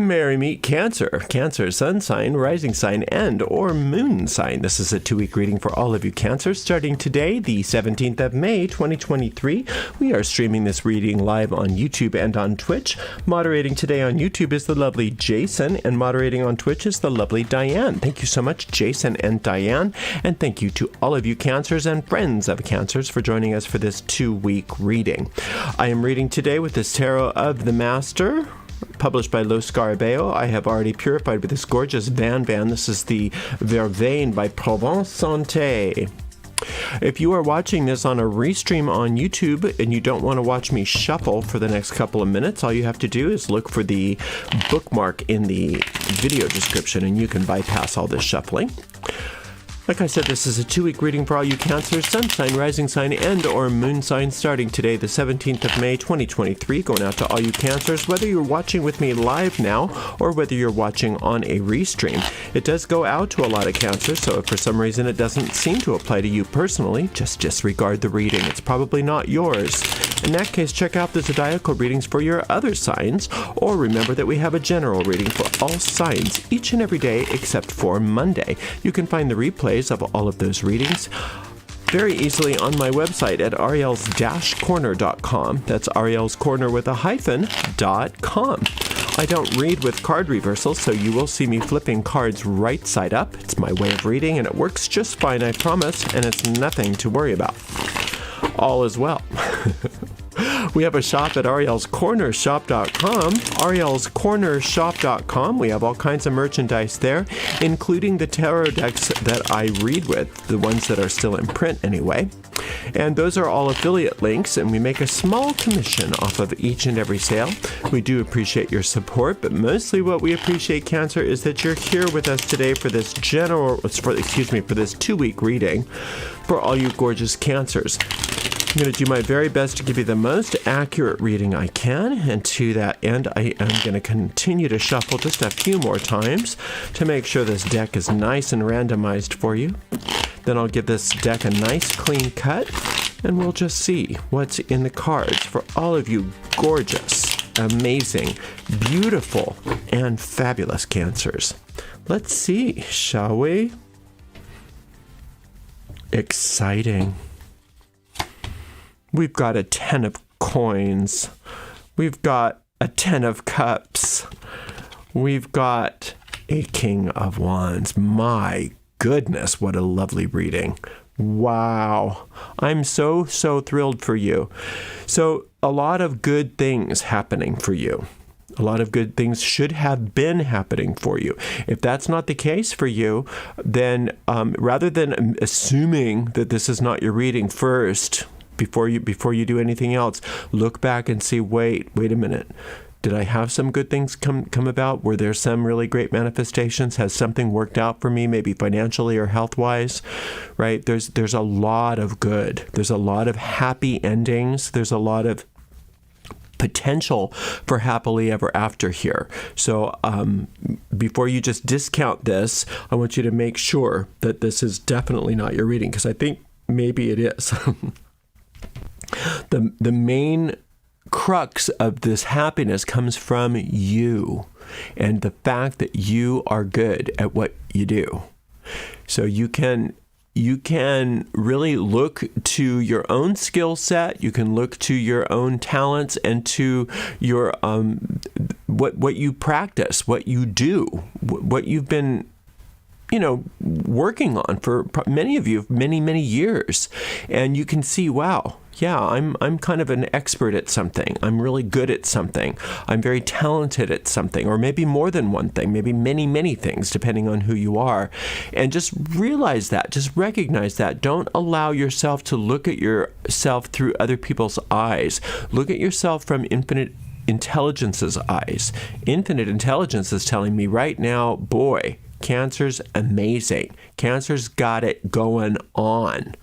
Merry meet Cancer. Cancer, sun sign, rising sign, and or moon sign. This is a 2-week reading for all of you Cancer. Starting today, the 17th of May, 2023. We are streaming this reading live on YouTube and on Twitch. Moderating today on YouTube is the lovely Jason, and moderating on Twitch is the lovely Diane. Thank you so much, Jason and Diane. And thank you to all of you Cancers and friends of Cancers for joining us for this 2-week reading. I am reading today with this Tarot of the Master, published by Lo Scarabeo. I have already purified with this gorgeous Van. This is the Vervain by Provence Santé. If you are watching this on a restream on YouTube and you don't want to watch me shuffle for the next couple of minutes, all you have to do is look for the bookmark in the video description and you can bypass all this shuffling. Like I said, this is a 2-week reading for all you Cancers, sun sign, rising sign, and or moon sign, starting today, the 17th of May, 2023. Going out to all you Cancers, whether you're watching with me live now or whether you're watching on a restream. It does go out to a lot of Cancers, so if for some reason it doesn't seem to apply to you personally, just disregard the reading. It's probably not yours. In that case, check out the zodiacal readings for your other signs, or remember that we have a general reading for all signs each and every day except for Monday. You can find the replays of all of those readings very easily on my website at ariels-corner.com. That's Ariel's Corner with a hyphen.com. I don't read with card reversals, so you will see me flipping cards right side up. It's my way of reading, and it works just fine, I promise, and it's nothing to worry about. All is well. We have a shop at arielscornershop.com, arielscornershop.com. We have all kinds of merchandise there, including the tarot decks that I read with, the ones that are still in print anyway. And those are all affiliate links, and we make a small commission off of each and every sale. We do appreciate your support, but mostly what we appreciate, Cancer, is that you're here with us today for this for this 2-week reading for all you gorgeous Cancers. I'm going to do my very best to give you the most accurate reading I can, and to that end, I am going to continue to shuffle just a few more times to make sure this deck is nice and randomized for you. Then I'll give this deck a nice clean cut, and we'll just see what's in the cards for all of you gorgeous, amazing, beautiful, and fabulous Cancers. Let's see, shall we? Exciting. We've got a 10 of coins. We've got a 10 of cups. We've got a King of Wands. My goodness, what a lovely reading. Wow. I'm so thrilled for you. So a lot of good things happening for you. A lot of good things should have been happening for you. If that's not the case for you, then rather than assuming that this is not your reading first, before you do anything else, look back and see, wait a minute. Did I have some good things come about? Were there some really great manifestations? Has something worked out for me, maybe financially or health-wise? Right? There's a lot of good. There's a lot of happy endings. There's a lot of potential for happily ever after here. So before you just discount this, I want you to make sure that this is definitely not your reading, because I think maybe it is. The main crux of this happiness comes from you and the fact that you are good at what you do. So you can really look to your own skill set. You can look to your own talents and to your what you practice, what you do, what you've been working on for many of you many years, and you can see, wow, yeah, I'm kind of an expert at something. I'm really good at something. I'm very talented at something, or maybe more than one thing, maybe many things, depending on who you are. And just realize that, just recognize that. Don't allow yourself to look at yourself through other people's eyes. Look at yourself from infinite intelligence's eyes. Infinite intelligence is telling me right now, boy, Cancer's amazing. Cancer's got it going on.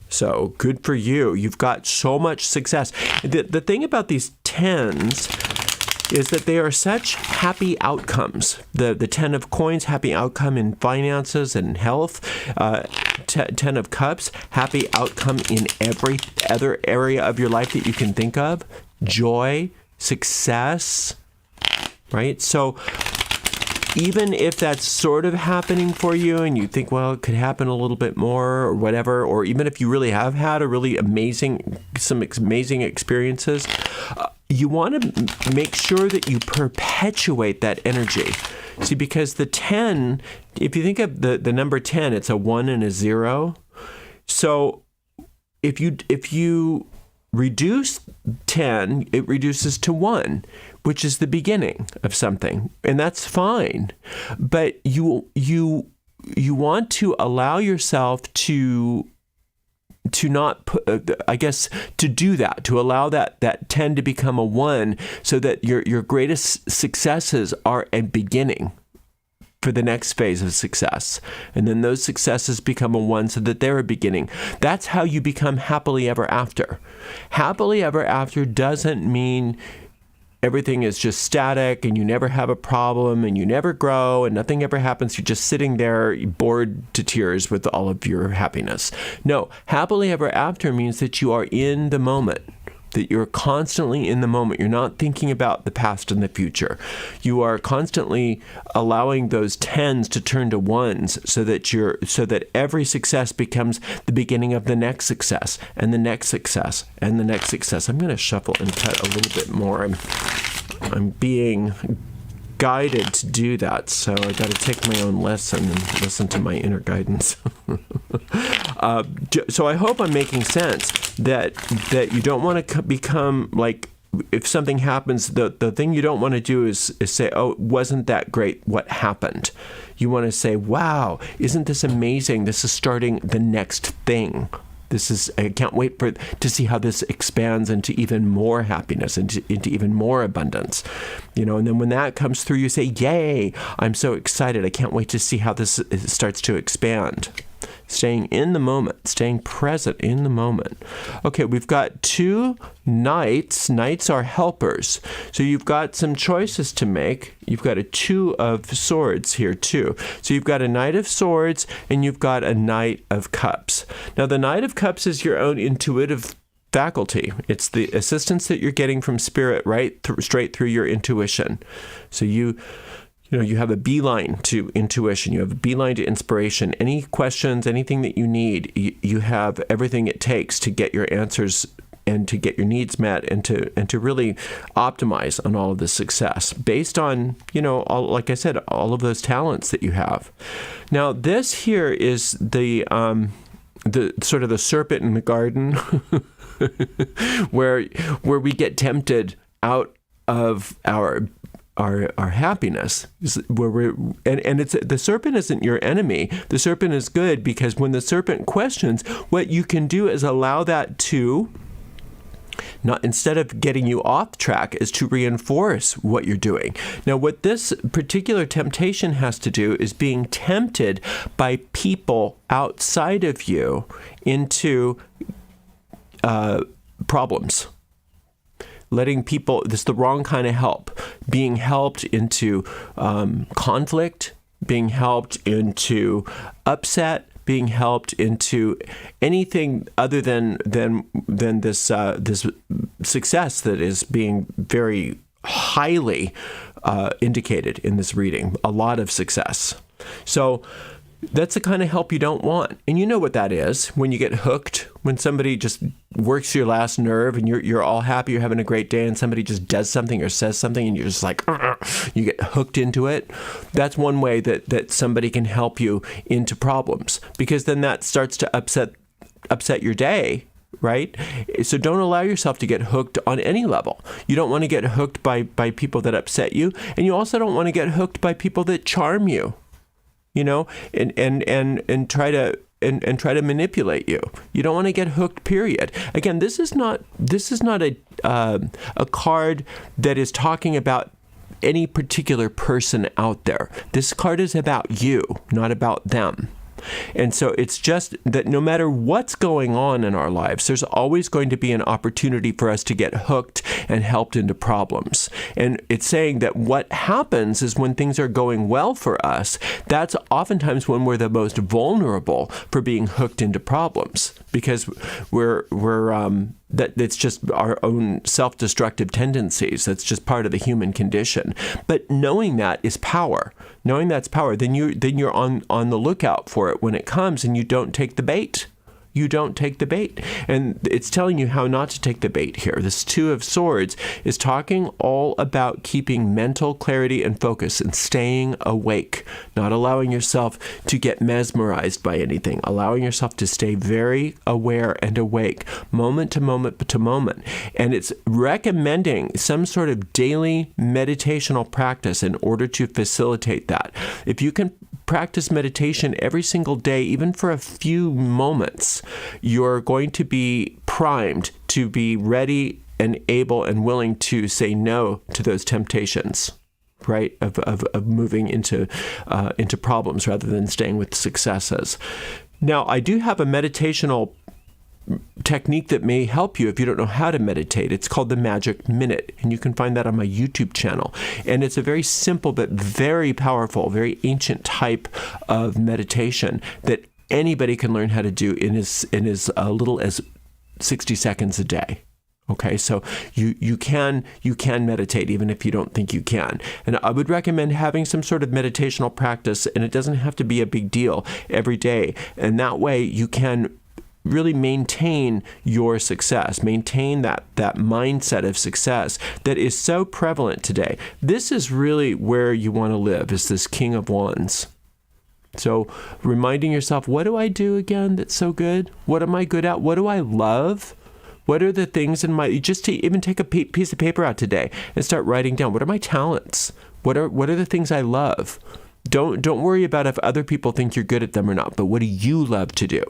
So good for you. You've got so much success. The thing about these 10s is that they are such happy outcomes. The 10 of coins, happy outcome in finances and health. 10 of cups, happy outcome in every other area of your life that you can think of. Joy, success, right? So even if that's sort of happening for you and you think, well, it could happen a little bit more or whatever, or even if you really have had some amazing experiences, you want to make sure that you perpetuate that energy. See, because the 10, if you think of the number 10, it's a 1 and a 0. So if you reduce 10, it reduces to 1, which is the beginning of something, and that's fine. But you want to allow yourself to not put, to do that, to allow that 10 to become a 1, so that your greatest successes are a beginning for the next phase of success. And then those successes become a 1 so that they're a beginning. That's how you become happily ever after. Happily ever after doesn't mean everything is just static and you never have a problem and you never grow and nothing ever happens. You're just sitting there bored to tears with all of your happiness. No, happily ever after means that you are in the moment, that you're constantly in the moment. You're not thinking about the past and the future. You are constantly allowing those 10s to turn to 1s so that every success becomes the beginning of the next success and the next success and the next success. I'm going to shuffle and cut a little bit more. I'm being guided to do that, so I got to take my own lesson and listen to my inner guidance. So I hope I'm making sense that you don't want to become like, if something happens, the thing you don't want to do is say, oh, wasn't that great what happened? You want to say, wow, isn't this amazing? This is starting the next thing. I can't wait to see how this expands into even more happiness, into even more abundance, and then when that comes through, you say, yay, I'm so excited. I can't wait to see how this starts to expand. Staying in the moment, staying present in the moment. Okay, we've got 2 knights. Knights are helpers. So you've got some choices to make. You've got a 2 of swords here too. So you've got a knight of swords and you've got a knight of cups. Now the knight of cups is your own intuitive faculty. It's the assistance that you're getting from spirit straight through your intuition. So you have a beeline to intuition. You have a beeline to inspiration. Any questions, anything that you need, you have everything it takes to get your answers and to get your needs met and to really optimize on all of this success based on, like I said, all of those talents that you have. Now, this here is the sort of the serpent in the garden where we get tempted out of our happiness, where it's the serpent isn't your enemy. The serpent is good, because when the serpent questions, what you can do is allow that to, not, instead of getting you off track, is to reinforce what you're doing. Now, what this particular temptation has to do is being tempted by people outside of you into problems. Letting people, this is the wrong kind of help, being helped into conflict, being helped into upset, being helped into anything other than this success that is being very highly indicated in this reading. A lot of success. So that's the kind of help you don't want. And you know what that is. When you get hooked, when somebody just works your last nerve and you're all happy, you're having a great day, and somebody just does something or says something and you're just like, you get hooked into it. That's one way that somebody can help you into problems, because then that starts to upset your day, right? So don't allow yourself to get hooked on any level. You don't want to get hooked by people that upset you, and you also don't want to get hooked by people that charm you. And try to manipulate you. You don't want to get hooked, period. Again, this is not a card that is talking about any particular person out there. This card is about you, not about them. And so it's just that no matter what's going on in our lives, there's always going to be an opportunity for us to get hooked and helped into problems. And it's saying that what happens is when things are going well for us, that's oftentimes when we're the most vulnerable for being hooked into problems, because that's just our own self-destructive tendencies. That's just part of the human condition. But knowing that is power. Knowing that's power, then you're on the lookout for it when it comes, and you don't take the bait. You don't take the bait. And it's telling you how not to take the bait here. This Two of Swords is talking all about keeping mental clarity and focus and staying awake, not allowing yourself to get mesmerized by anything, allowing yourself to stay very aware and awake, moment to moment to moment. And it's recommending some sort of daily meditational practice in order to facilitate that. If you can practice meditation every single day, even for a few moments, you're going to be primed to be ready and able and willing to say no to those temptations, right? Of moving into problems rather than staying with successes. Now, I do have a meditational technique that may help you if you don't know how to meditate. It's called the Magic Minute, and you can find that on my YouTube channel. And it's a very simple but very powerful, very ancient type of meditation that anybody can learn how to do in as little as 60 seconds a day. Okay, so you can meditate even if you don't think you can. And I would recommend having some sort of meditational practice, and it doesn't have to be a big deal every day. And that way you can really maintain your success, maintain that mindset of success that is so prevalent today. This is really where you want to live, is this King of Wands. So reminding yourself, what do I do again that's so good? What am I good at? What do I love? What are the things in my, just to even take a piece of paper out today and start writing down, what are my talents? What are the things I love? Don't worry about if other people think you're good at them or not, but what do you love to do?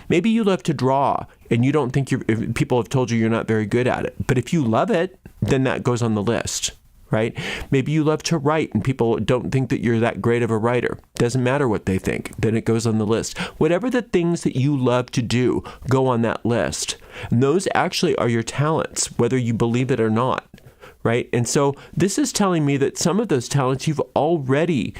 Maybe you love to draw and you don't think people have told you you're not very good at it. But if you love it, then that goes on the list, right? Maybe you love to write and people don't think that you're that great of a writer. Doesn't matter what they think, then it goes on the list. Whatever the things that you love to do go on that list. And those actually are your talents, whether you believe it or not. Right? And so this is telling me that some of those talents you've already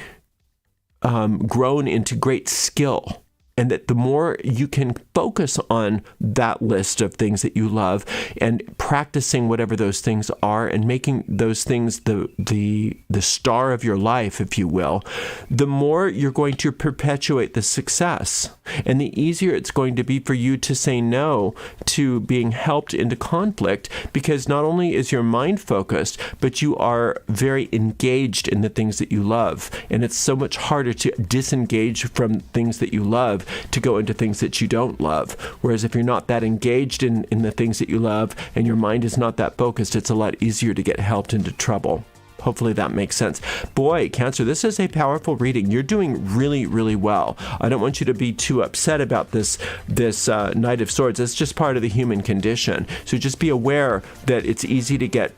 grown into great skill. And that the more you can focus on that list of things that you love and practicing whatever those things are and making those things the star of your life, if you will, the more you're going to perpetuate the success. And the easier it's going to be for you to say no to being helped into conflict, because not only is your mind focused, but you are very engaged in the things that you love. And it's so much harder to disengage from things that you love to go into things that you don't love. Whereas if you're not that engaged in the things that you love and your mind is not that focused, it's a lot easier to get helped into trouble. Hopefully that makes sense. Boy, Cancer, this is a powerful reading. You're doing really, really well. I don't want you to be too upset about this Knight of Swords. It's just part of the human condition. So just be aware that it's easy to get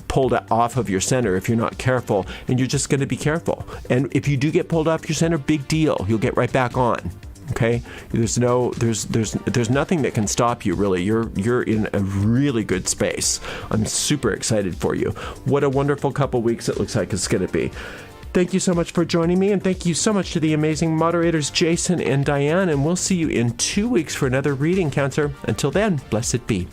pulled off of your center if you're not careful, and you're just going to be careful. And if you do get pulled off your center, big deal. You'll get right back on. Okay, there's nothing that can stop you, really. You're in a really good space. I'm super excited for you. What a wonderful couple weeks it looks like it's going to be. Thank you so much for joining me, and thank you so much to the amazing moderators Jason and Diane, and we'll see you in 2 weeks for another reading, Cancer. Until then, blessed be.